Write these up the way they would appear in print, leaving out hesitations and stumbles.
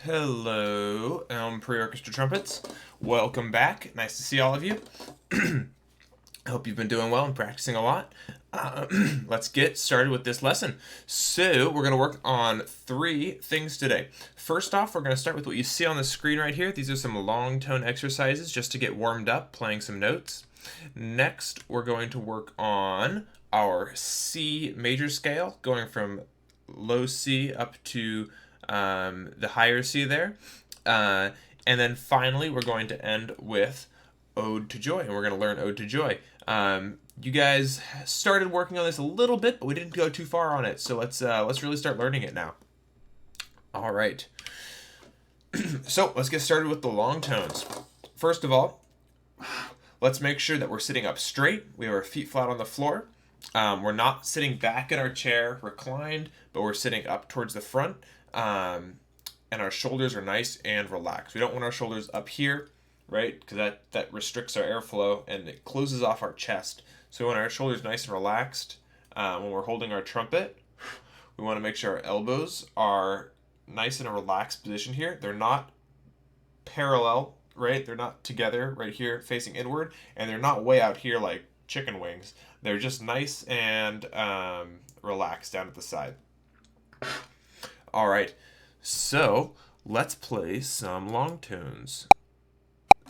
Hello, Pre-orchestra Trumpets. Welcome back. Nice to see all of you. I hope you've been doing well and practicing a lot. Uh, let's get started with this lesson. So, we're going to work on three things today. First off, we're going to start with what you see on the screen right here. These are some long tone exercises just to get warmed up, playing some notes. Next, we're going to work on our C major scale, going from low C up to the higher C there. And then finally, we're going to end with Ode to Joy, and we're going to learn Ode to Joy. You guys started working on this a little bit, but we didn't go too far on it, so let's really start learning it now. All right. So let's get started with the long tones. First of all, let's make sure that we're sitting up straight. We have our feet flat on the floor. We're not sitting back in our chair reclined, but we're sitting up towards the front. And our shoulders are nice and relaxed. We don't want our shoulders up here, right? Because that restricts our airflow and it closes off our chest. So we want our shoulders nice and relaxed. When we're holding our trumpet, we want to make sure our elbows are nice in a relaxed position here. They're not parallel, right? They're not together right here facing inward, and they're not way out here like chicken wings. They're just nice and relaxed down at the side. All right. So, let's play some long tones.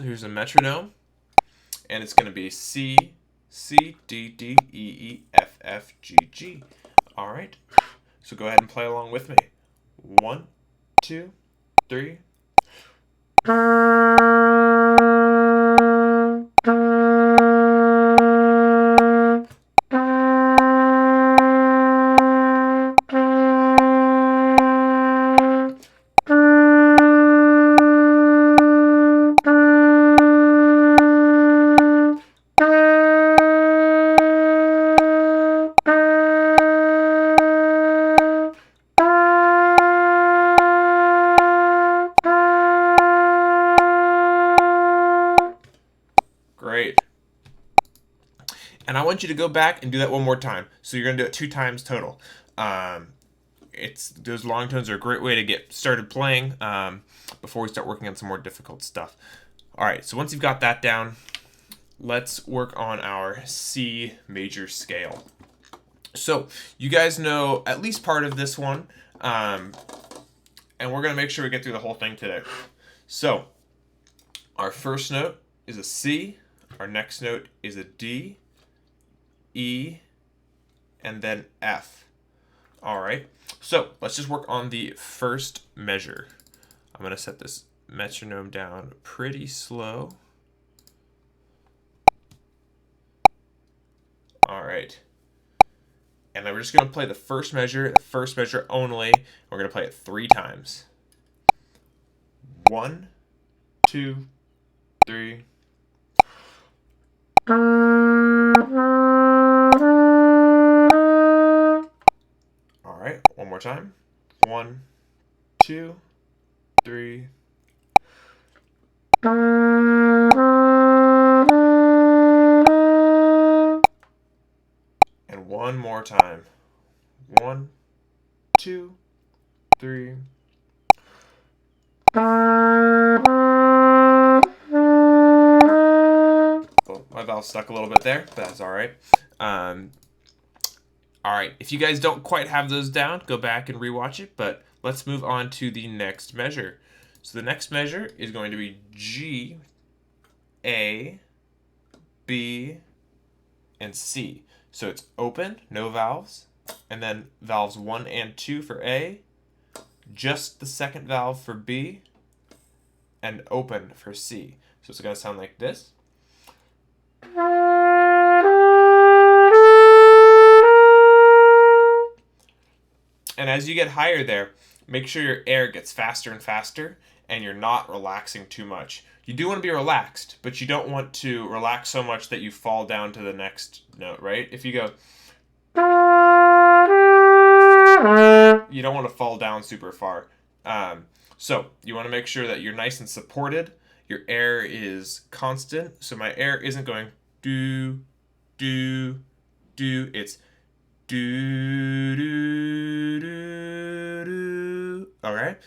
Here's a metronome, and it's going to be C, C, D, D, E, E, F, F, G, G. All right. So go ahead and play along with me. 1, 2, 3. Great. And I want you to go back and do that one more time. So you're going to do it 2 times total. Those long tones are a great way to get started playing before we start working on some more difficult stuff. All right, so once you've got that down, let's work on our C major scale. So you guys know at least part of this one, and we're going to make sure we get through the whole thing today. So our first note is a C, our next note is a D, E, and then F. All right, so let's just work on the first measure. I'm going to set this metronome down pretty slow. All right. And then we're just going to play the first measure only. We're going to play it 3 times. 1, 2, 3. All right, one more time. 1, 2, 3. And one more time. 1, 2, 3. Oh, my valve stuck a little bit there, but that's all right. All right, if you guys don't quite have those down, go back and rewatch it, but let's move on to the next measure. So the next measure is going to be G, A, B, and C. So it's open, no valves, and then valves 1 and 2 for A, just the second valve for B, and open for C. So it's going to sound like this. And as you get higher there, make sure your air gets faster and faster and you're not relaxing too much. You do want to be relaxed, but you don't want to relax so much that you fall down to the next note, right? If you go, you don't want to fall down super far. So you want to make sure that you're nice and supported. Your air is constant. So my air isn't going do, do, do. It's do, do, do, do. All right?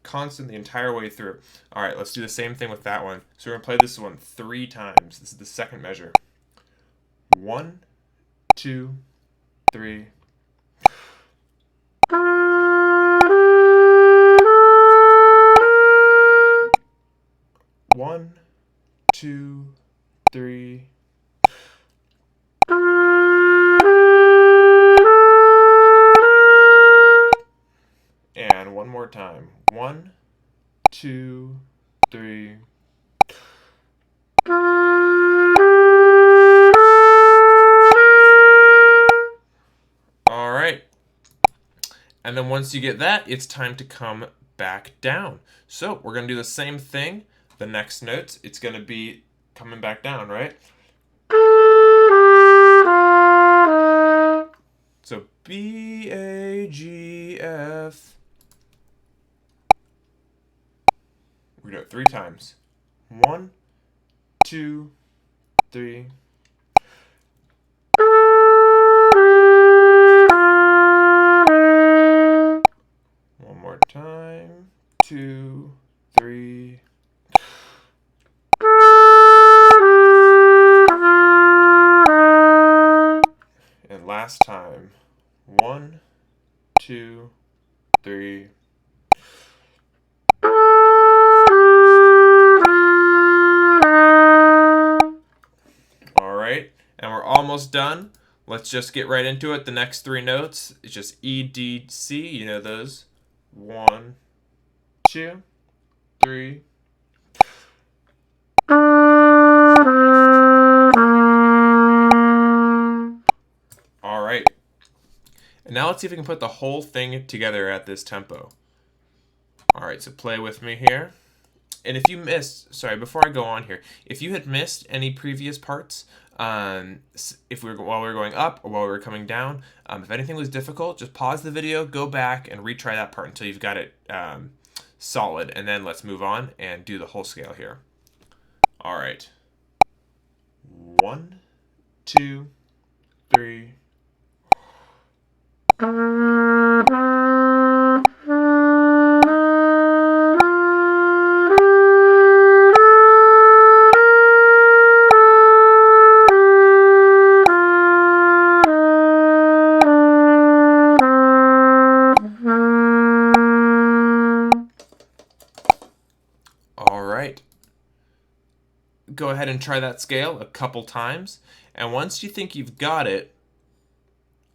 constant the entire way through. All right, let's do the same thing with that one. So we're going to play this one 3 times. This is the second measure. 1, 2, 3. One, two, three. And one more time. 1, 2, 3. All right. And then once you get that, it's time to come back down. So we're going to do the same thing. The next notes, it's going to be coming back down, right? So B, A, G, F. We're going to do it 3 times. 1, 2, 3. One more time. 2, 3. And last time. 1, 2, 3. All right, and we're almost done. Let's just get right into it. The next 3 notes, it's just E, D, C. You know those. 1, 2, 3. All right. And now let's see if we can put the whole thing together at this tempo. All right, so play with me here. And if you missed, sorry, before I go on here, if you had missed any previous parts, if while we were going up or while we were coming down, if anything was difficult, just pause the video, go back and retry that part until you've got it solid, and then let's move on and do the whole scale here. All right. 1, 2, 3. All right. Go ahead and try that scale a couple times, and once you think you've got it,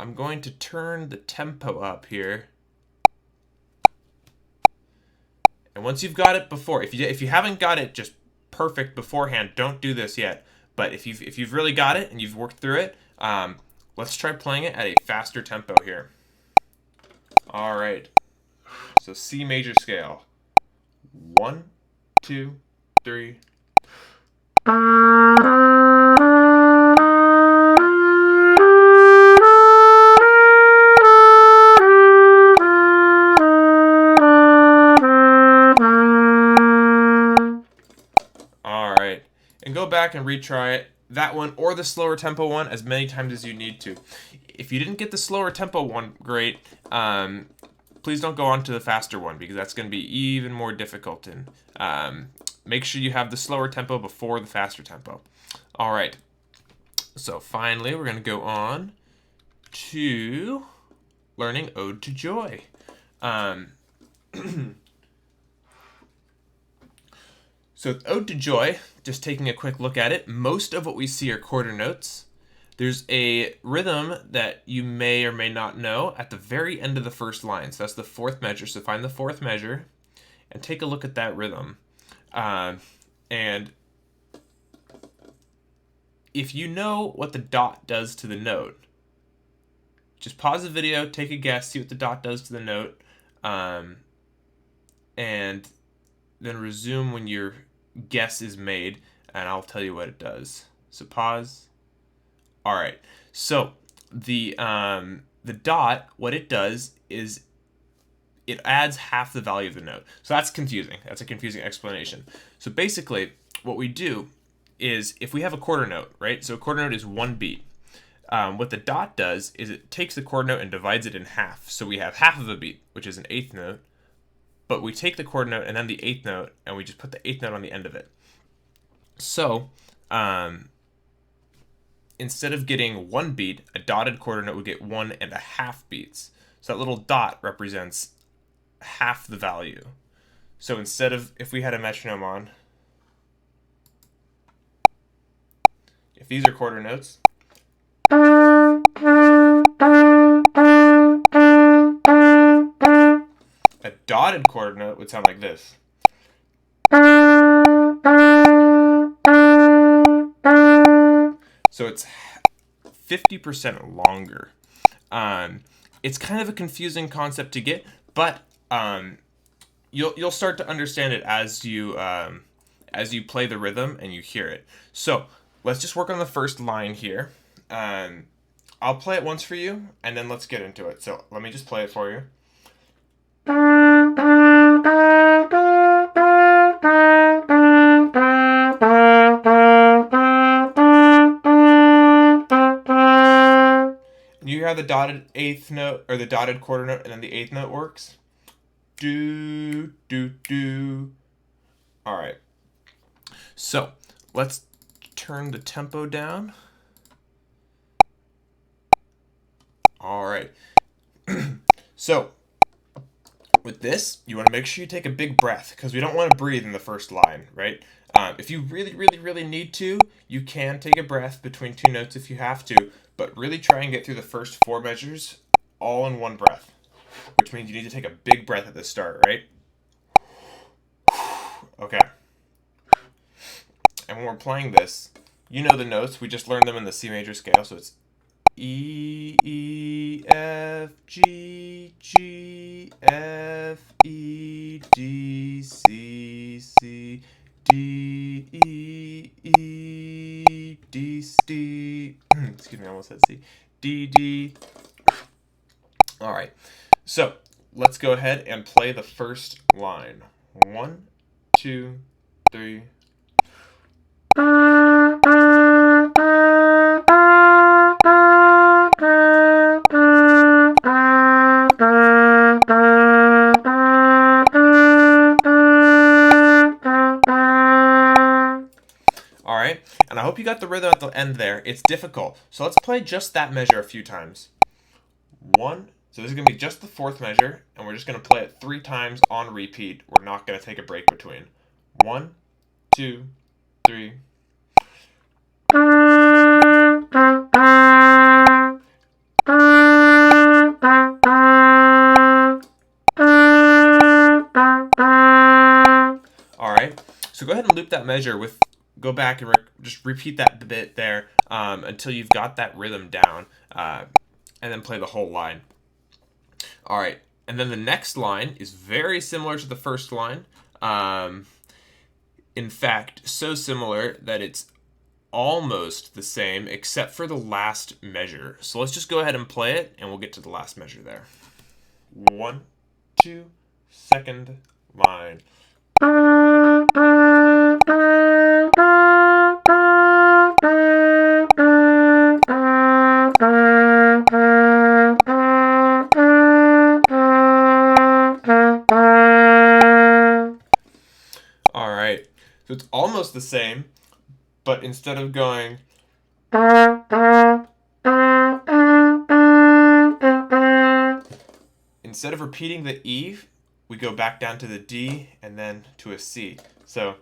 I'm going to turn the tempo up here. And once you've got it before, if you haven't got it just perfect beforehand, don't do this yet. But if you've really got it and you've worked through it, let's try playing it at a faster tempo here. All right. So C major scale. 1, 2, 3. All right, and go back and retry it, that one or the slower tempo one, as many times as you need to. If you didn't get the slower tempo one, great. Please don't go on to the faster one, because that's going to be even more difficult. And make sure you have the slower tempo before the faster tempo. All right, so finally we're going to go on to learning Ode to Joy. So Ode to Joy, just taking a quick look at it, most of what we see are quarter notes. There's a rhythm that you may or may not know at the very end of the first line. So that's the 4th measure. So find the 4th measure and take a look at that rhythm. And if you know what the dot does to the note, just pause the video, take a guess, see what the dot does to the note, and then resume when your guess is made, and I'll tell you what it does. So pause. All right. So the dot, what it does is it adds half the value of the note. So that's confusing. That's a confusing explanation. So basically, what we do is if we have a quarter note, right? So a quarter note is 1 beat. What the dot does is it takes the quarter note and divides it in half. So we have half of a beat, which is an 8th note, but we take the quarter note and then the eighth note, and we just put the eighth note on the end of it. So instead of getting 1 beat, a dotted quarter note would get 1.5 beats. So that little dot represents half the value. So instead of, if we had a metronome on, if these are quarter notes, a dotted quarter note would sound like this. So it's 50% longer. It's kind of a confusing concept to get, but you'll start to understand it as you play the rhythm and you hear it. So let's just work on the first line here. I'll play it once for you, and then let's get into it. So let me just play it for you. You hear how the dotted eighth note, or the dotted quarter note, and then the eighth note works? Do, do, do. All right. So let's turn the tempo down. All right. So with this, you want to make sure you take a big breath, because we don't want to breathe in the first line, right? If you really, really, really need to, you can take a breath between 2 notes if you have to, but really try and get through the first 4 measures all in one breath, which means you need to take a big breath at the start, right? Okay. And when we're playing this, you know the notes. We just learned them in the C major scale, so it's E, E, F, G, G, F, E, D, C, C, D, E, E, D, C, excuse me, I almost said C, D, D. All right, so let's go ahead and play the first line. 1, 2, 3. Alright, and I hope you got the rhythm at the end there. It's difficult. So let's play just that measure a few times. 1, so this is going to be just the 4th measure, and we're just going to play it 3 times on repeat. We're not going to take a break between. 1, 2, 3. Alright, so go ahead and loop that measure with, go back and just repeat that bit there until you've got that rhythm down, and then play the whole line. Alright, and then the next line is very similar to the first line. In fact, so similar that it's almost the same except for the last measure. So let's just go ahead and play it, and we'll get to the last measure there. 1, 2, second line. All right, so it's almost the same, but instead of going instead of repeating the E, we go back down to the D and then to a C. So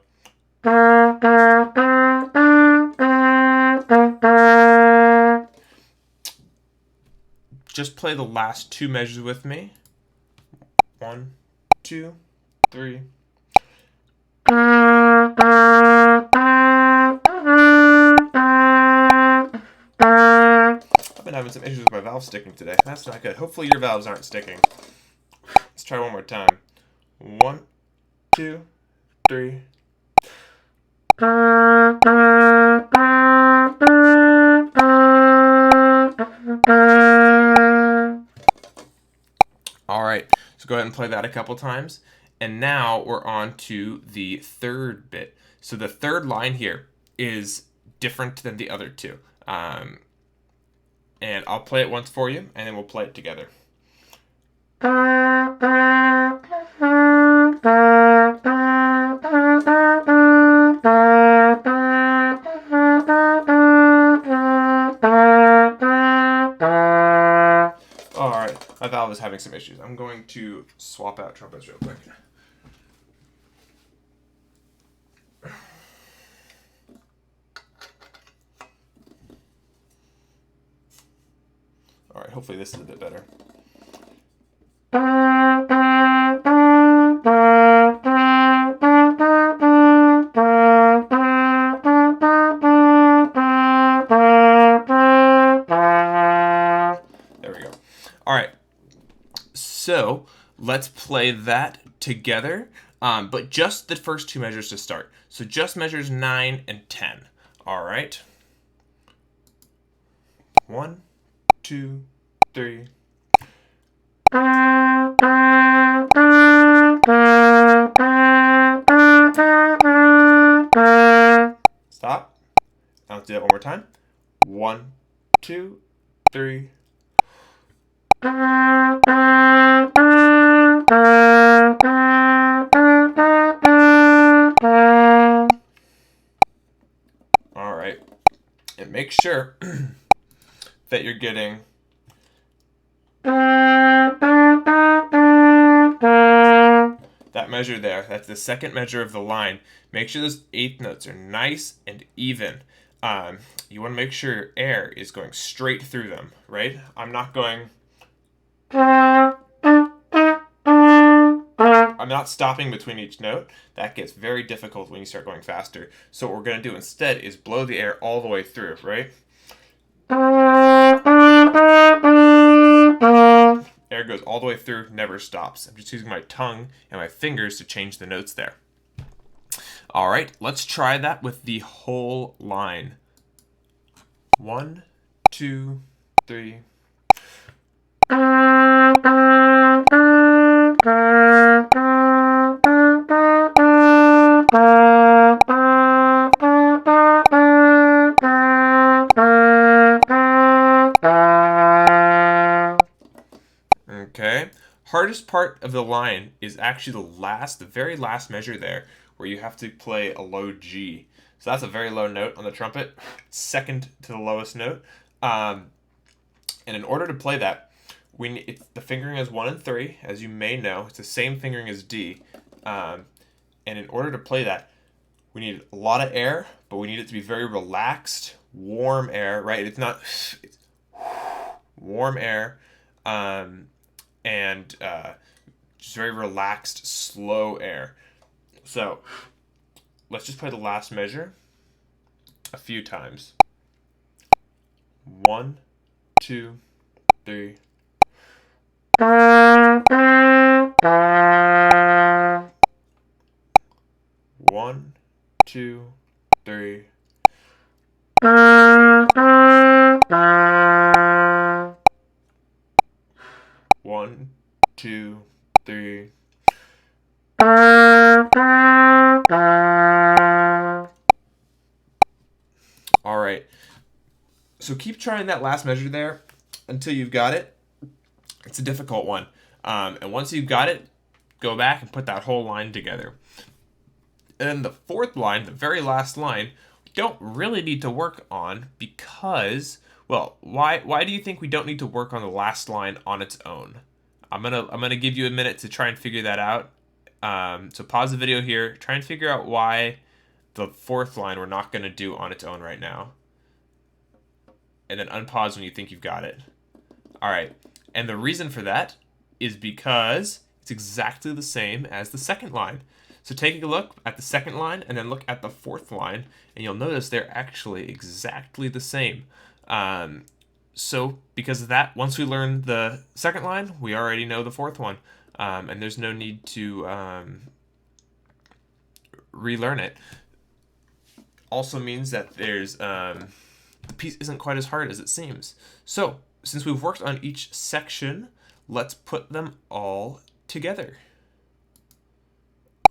just play the last 2 measures with me. 1, 2, 3. I've been having some issues with my valve sticking today. That's not good. Hopefully your valves aren't sticking. Let's try one more time. 1, 2, 3. All right, so go ahead and play that a couple times. And now we're on to the 3rd bit. So the 3rd line here is different than the other 2. And I'll play it once for you, and then we'll play it together. valve is having some issues. I'm going to swap out trumpets real quick. All right, hopefully this is a bit better. There we go. All right, so let's play that together, but just the first two measures to start. So just measures 9 and 10. All right. 1, 2, 3. Stop. Now let's do that one more time. 1, 2, 3. All right. And make sure that you're getting that measure there. That's the second measure of the line. Make sure those eighth notes are nice and even. You want to make sure your air is going straight through them, right? I'm not stopping between each note. That gets very difficult when you start going faster. So what we're going to do instead is blow the air all the way through, right? Air goes all the way through, never stops. I'm just using my tongue and my fingers to change the notes there. All right, let's try that with the whole line. 1, 2, 3. Okay. Hardest part of the line is actually the very last measure there, where you have to play a low G. So that's a very low note on the trumpet, second to the lowest note. And in order to play that, the fingering is 1 and 3, as you may know. It's the same fingering as D. And in order to play that, we need a lot of air, but we need it to be very relaxed, warm air, right? It's warm air, and just very relaxed, slow air. So let's just play the last measure a few times. 1, 2, 3. 1, 2, 3. One, 2, 3. All right. So keep trying that last measure there until you've got it. It's a difficult one. And once you've got it, go back and put that whole line together. And then the fourth line, the very last line, we don't really need to work on because, well, why do you think we don't need to work on the last line on its own? I'm gonna give you a minute to try and figure that out. So pause the video here. Try and figure out why the fourth line we're not gonna do on its own right now. And then unpause when you think you've got it. All right. And the reason for that is because it's exactly the same as the second line. So take a look at the second line and then look at the fourth line, and you'll notice they're actually exactly the same. So because of that, once we learn the second line, we already know the fourth one, and there's no need to relearn it. Also means that the piece isn't quite as hard as it seems. So since we've worked on each section, let's put them all together.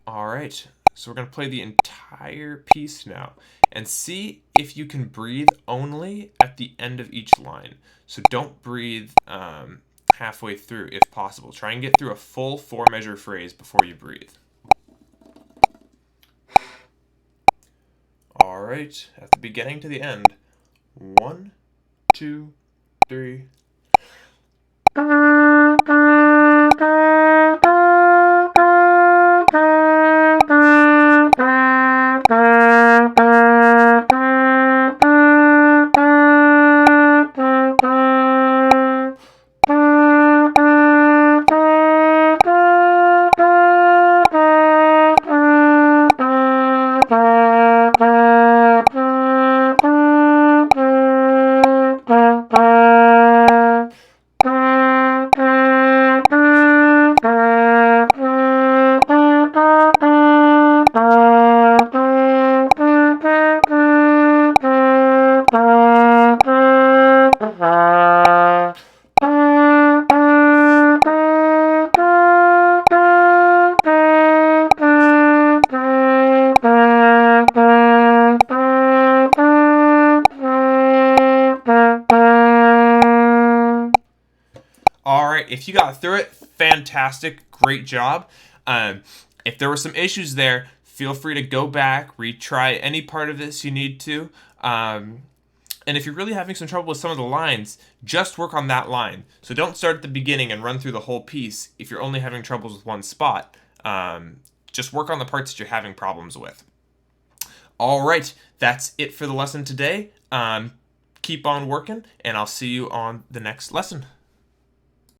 All right, so we're going to play the entire piece now and see if you can breathe only at the end of each line. So don't breathe halfway through if possible. Try and get through a full 4-measure phrase before you breathe. All right, at the beginning to the end. 1, 2, 3. All right, if you got through it, fantastic, great job. If there were some issues there, feel free to go back, retry any part of this you need to. And if you're really having some trouble with some of the lines, just work on that line. So don't start at the beginning and run through the whole piece if you're only having troubles with one spot. Just work on the parts that you're having problems with. All right, that's it for the lesson today. Keep on working, and I'll see you on the next lesson.